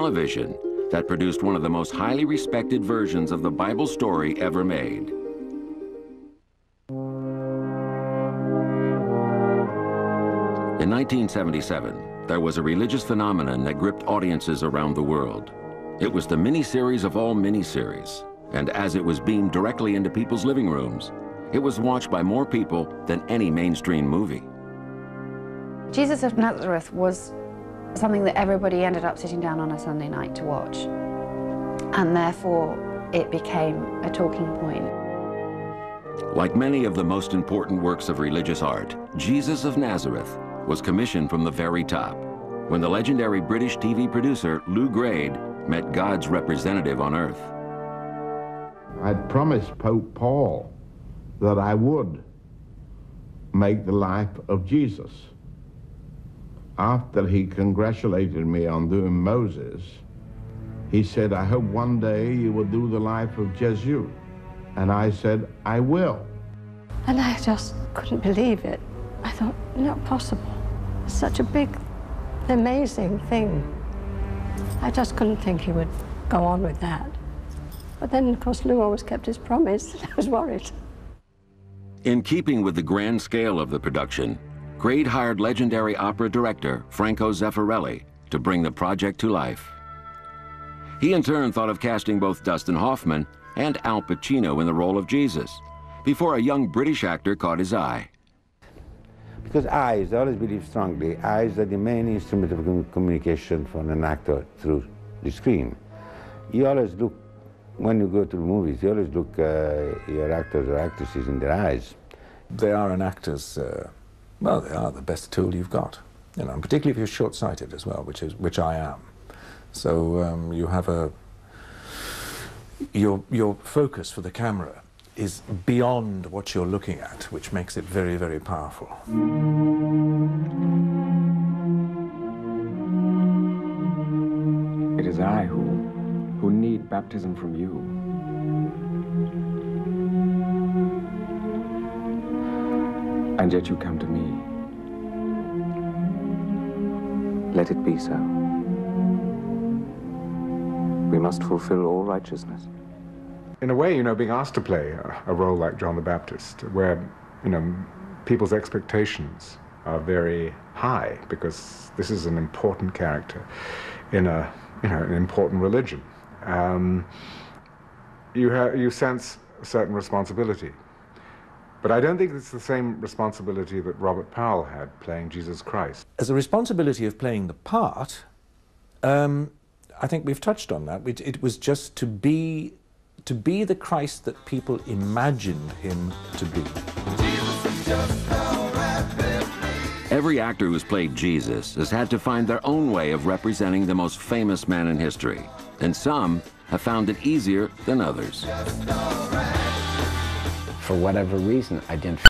television that produced one of the most highly respected versions of the Bible story ever made. In 1977, there was a religious phenomenon that gripped audiences around the world. It was the miniseries of all miniseries, and as it was beamed directly into people's living rooms, it was watched by more people than any mainstream movie. Jesus of Nazareth was something that everybody ended up sitting down on a Sunday night to watch, and therefore it became a talking point. Like many of the most important works of religious art, Jesus of Nazareth was commissioned from the very top, when the legendary British TV producer Lew Grade met God's representative on earth. I'd promised Pope Paul that I would make the life of Jesus. After he congratulated me on doing Moses, he said, I hope one day you will do the life of Jesus. And I said, I will. And I just couldn't believe it. I thought, not possible. It's such a big, amazing thing. I just couldn't think he would go on with that. But then, of course, Lew always kept his promise, and I was worried. In keeping with the grand scale of the production, Grade hired legendary opera director Franco Zeffirelli to bring the project to life. He in turn thought of casting both Dustin Hoffman and Al Pacino in the role of Jesus, before a young British actor caught his eye. Because eyes, I always believe strongly, eyes are the main instrument of communication for an actor through the screen. You always look, when you go to the movies, you always look your actors or actresses in their eyes. They are an actor's, well, they are the best tool you've got. You know, and particularly if you're short-sighted as well, which I am. So you have your focus for the camera is beyond what you're looking at, which makes it very, very powerful. It is I who need baptism from you. And yet you come to me. Let it be so. We must fulfill all righteousness. In a way, you know, being asked to play a role like John the Baptist, where, you know, people's expectations are very high, because this is an important character in a, you know, an important religion. You sense a certain responsibility. But I don't think it's the same responsibility that Robert Powell had playing Jesus Christ. As a responsibility of playing the part, I think we've touched on that. It was just to be the Christ that people imagined him to be. Every actor who's played Jesus has had to find their own way of representing the most famous man in history, and some have found it easier than others. For whatever reason, I didn't